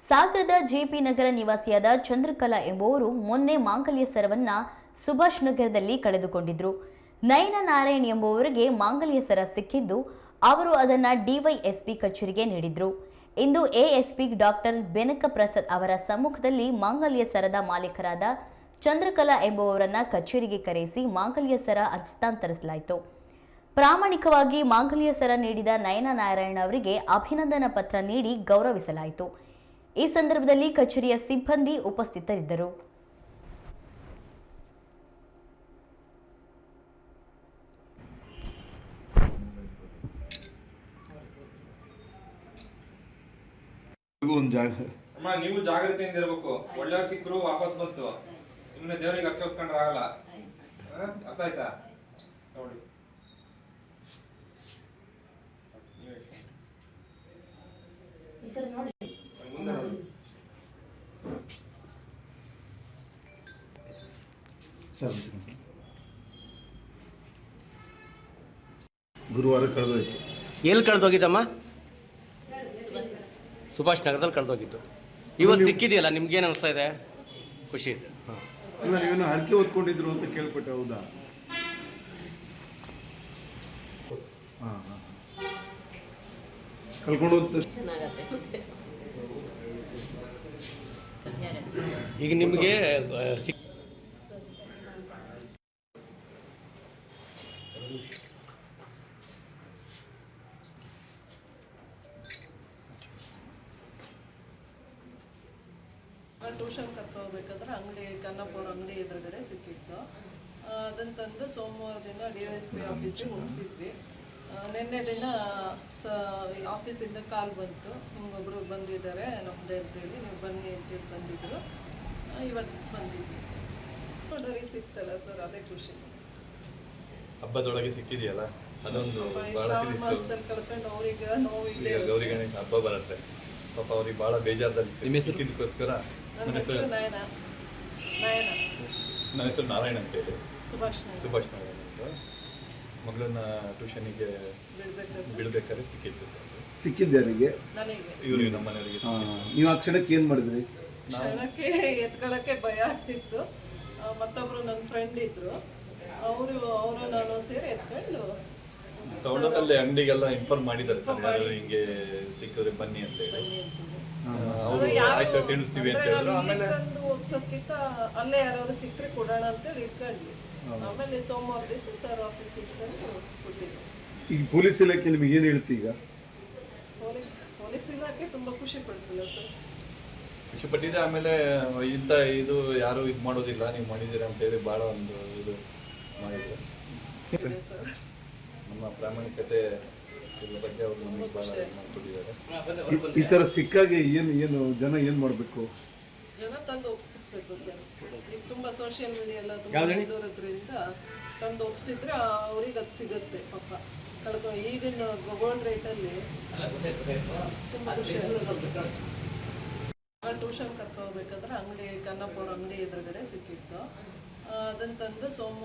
ಸಾಗರದ ಜೆಪಿ ನಗರ ನಿವಾಸಿಯಾದ ಚಂದ್ರಕಲಾ ಎಂಬುವರು ಮೊನ್ನೆ ಮಾಂಗಲ್ಯ ಸರವನ್ನ ಸುಭಾಷ್ ನಗರದಲ್ಲಿ ಕಳೆದುಕೊಂಡಿದ್ರು. ನಯನ ನಾರಾಯಣ್ ಎಂಬುವರಿಗೆ ಮಾಂಗಲ್ಯ ಸರ ಸಿಕ್ಕಿದ್ದು ಅವರು ಅದನ್ನ ಡಿವೈಎಸ್ಪಿ ಕಚೇರಿಗೆ ನೀಡಿದ್ರು. ಇಂದು ಎಎಸ್ಪಿ ಡಾಕ್ಟರ್ ಬೆನಕ ಪ್ರಸಾದ್ ಅವರ ಸಮ್ಮುಖದಲ್ಲಿ ಮಾಂಗಲ್ಯ ಸರದ ಮಾಲೀಕರಾದ ಚಂದ್ರಕಲಾ ಎಂಬುವರನ್ನ ಕಚೇರಿಗೆ ಕರೆಸಿ ಮಾಂಗಲ್ಯ ಸರ ಹಸ್ತಾಂತರಿಸಲಾಯಿತು. ಪ್ರಾಮಾಣಿಕವಾಗಿ ಮಾಂಗಲ್ಯ ಸರ ನೀಡಿದ ನಯನ ನಾರಾಯಣ್ ಅವರಿಗೆ ಅಭಿನಂದನಾ ಪತ್ರ ನೀಡಿ ಗೌರವಿಸಲಾಯಿತು. ಈ ಸಂದರ್ಭದಲ್ಲಿ ಕಚೇರಿಯ ಸಿಬ್ಬಂದಿ ಉಪಸ್ಥಿತರಿದ್ದರು. ನೀವು ಜಾಗೃತಿಯಿಂದ ಇರಬೇಕು. ಒಳ್ಳೆಯವ್ರು ಸಿಕ್ಕರು ವಾಪಸ್ ಬಂತು. ಸುಮ್ಮನೆ ದೇವರಿಗೆ ಅರ್ಥ ಹೊತ್ಕೊಂಡ್ರೆ ಆಗಲ್ಲ. ಅರ್ಥ ಆಯ್ತಾ? ನೋಡಿ ಗುರುವಾರ ಕಳೆದೋಯ್ತು. ಎಲ್ಲಿ ಕಳೆದೋಗಿದ್ದಮ್ಮ? ಸುಭಾಷ್ ನಗರದಲ್ಲಿ ಕಳೆದೋಗಿದ್ದು. ಇವತ್ತು ಸಿಕ್ಕಿದೆಯಲ್ಲ, ನಿಮ್ಗೇನು ಅನಿಸ್ತಾ ಇದೆ? ಖುಷಿ ಇದೆ. ಅಲ್ಲ, ನೀವೇನು ಹರಕೆ ಓದ್ಕೊಂಡಿದ್ರು ಅಂತ ಕೇಳ್ಪಟ್ಟೆ, ಹೌದಾ? ಕಳ್ಕೊಂಡು ಈಗ ನಿಮಗೆ ಟ್ಯೂಷನ್ ಕರ್ಕೊಂಡು ಹೋಗ್ಬೇಕಾದ್ರೆ ಅಂಗಡಿ ಕನ್ನಪುರ ಅಂಗಡಿ ಎದುರುಗಡೆ ಸಿಕ್ಕಿತ್ತು. ಅದನ್ನು ತಂದು ಸೋಮವಾರದಿಂದ DYSP ಆಫೀಸಿಗೆ ಮುಗಿಸಿದ್ವಿ. ನಿನ್ನೆ ದಿನ ಆಫೀಸಿಂದ ಕಾಲ್ ಬಂತು, ನಿಮ್ಗೊಬ್ರು ಬಂದಿದ್ದಾರೆ ನಮ್ಮದೇ ಅಂತೇಳಿ, ನೀವು ಬನ್ನಿ ಅಂತೇಳಿ ಬಂದಿದ್ರು. ಇವತ್ತು ಬಂದಿದ್ವಿ. ನೋಡೋರಿಗೆ ಸಿಕ್ತಲ್ಲ ಸರ್, ಅದೇ ಖುಷಿ. ಹಬ್ಬದೊಳಗೆ ಸಿಕ್ಕಿದೆಯಲ್ಲ, ಅದೊಂದು ಶ್ರಾವಣ ಮಾಸದಲ್ಲಿ ಕಳ್ಕೊಂಡು ಅವ್ರಿಗೆ ನೋವಿದೆ. ಗೌರಿ ಗಣೇಶ ಹಬ್ಬ ಬರುತ್ತೆ, ಪಾಪ ಅವ್ರಿಗೆ ಬಹಳ ಬೇಜಾರದಲ್ಲಿ ಸಿಕ್ಕಿದ್ದಕ್ಕೋಸ್ಕರ. ನನ್ನ ಹೆಸರು ನಯನ. ನನ್ನ ಹೆಸರು ನಾರಾಯಣ ಅಂತ ಹೇಳಿ. ಸುಭಾಷ್ ನಾರಾಯಣ ಅಂತ. ಮಗಳನ್ನ ಟ್ಯೂಷನಿಗೆ ಬಿಡ್ಬೇಕಾದ್ರೆ ಸಿಕ್ಕಿತ್ತು ಸರ್. ಸಿಕ್ಕಿದ್ದಾರಿಗೆ ಇವ್ರಿಗೆ ನಮ್ಮ ಮನೆಯವರಿಗೆ. ನೀವು ಆ ಕ್ಷಣಕ್ಕೆ ಏನ್ ಮಾಡಿದ್ರಿ? ಕ್ಷಣಕ್ಕೆ ಎತ್ಕೊಳ್ಳೋಕ್ಕೆ ಭಯ ಆಗ್ತಿತ್ತು. ಮತ್ತೊಬ್ರು ನನ್ನ ಫ್ರೆಂಡ್ ಇದ್ರು, ಅವರು ನಾನು ಸೇರಿ ಎತ್ಕೊಂಡು ಸೌಂಡಲ್ಲಿ ಅಂಗಡಿಗೆಲ್ಲ ಇನ್ಫಾರ್ಮ್ ಮಾಡಿದ್ದಾರೆ ಸರ್, ಹಿಂಗೆ ಸಿಕ್ಕಿದ್ರೆ ಬನ್ನಿ ಅಂತ ಹೇಳಿ. ಅವರು ಆಯ್ತು ತಿಳಿಸ್ತೀವಿ ಅಂತ ಹೇಳಿದ್ರು. ಆಮೇಲೆ ಓದ್ಸೋಕ್ಕಿಂತ ಅಲ್ಲೇ ಯಾರು ಸಿಕ್ಕರೆ ಕೊಡೋಣ ಅಂತೇಳಿ ಇಟ್ಕೊಂಡ್ವಿ. ಆಮೇಲೆ ಸೋಮವಾರ ದಿವಸ ಸರ್ ಆಫೀಸ್ ಇಟ್ಕೊಂಡು ಕೊಟ್ಟಿದ್ವಿ. ಈಗ ಪೊಲೀಸ್ ಇಲಾಖೆ ನಿಮಗೆ ಏನ್ ಹೇಳ್ತಿ? ಈಗ ಪೊಲೀಸ್ ಇಲಾಖೆ ತುಂಬಾ ಖುಷಿ ಪಡ್ತಿಲ್ಲ ಸರ್. ಖುಷಿ ಪಟ್ಟಿದೆ. ಆಮೇಲೆ ಇಂಥ ಇದು ಯಾರು ಇದು ಮಾಡೋದಿಲ್ಲ, ನೀವು ಮಾಡಿದ್ದೀರಾ ಅಂತ ಹೇಳಿ ಬಹಳ ಒಂದು ಇದು ಮಾಡಿದ್ರು. ನಮ್ಮ ಪ್ರಾಮಾಣಿಕತೆ ಬಗ್ಗೆ ಅವರು ನಮಗೆ ಬಹಳ ಮಾಡ್ಕೊಟ್ಟಿದ್ದಾರೆ. ಈ ತರ ಸಿಕ್ಕಾಗೆ ಏನು ಜನ ಏನ್ ಮಾಡ್ಬೇಕು? ಜನ ತಂದು ಒಪ್ಪಿಸ್ಬೇಕು ಸರ್. ಈಗ ತುಂಬಾ ಸೋಷಿಯಲ್ ಮೀಡಿಯಾ ಎಲ್ಲ ತುಂಬಾ ಇರೋದ್ರಿಂದ ತಂದು ಒಪ್ಪಿಸಿದ್ರೆ ಅವ್ರಿಗೆ ಅದು ಸಿಗುತ್ತೆ. ಪಾಪ ಕಳ್ಕೊಂಡು ಈಗಿನ ಗೋಲ್ಡ್ ರೇಟಲ್ಲಿ ತುಂಬಾ ಖುಷಿ ಆಗುತ್ತೆ. ಟ್ಯೂಷನ್ ಕರ್ಕೊಂಡು ಹೋಗ್ಬೇಕಾದ್ರೆ ಅಂಗಡಿ ಕನ್ನಪುರ ಅಂಗಡಿ ಎದುರುಗಡೆ ಸಿಕ್ಕಿತ್ತು. ಅದನ್ನು ತಂದು ಸೋಮವಾರ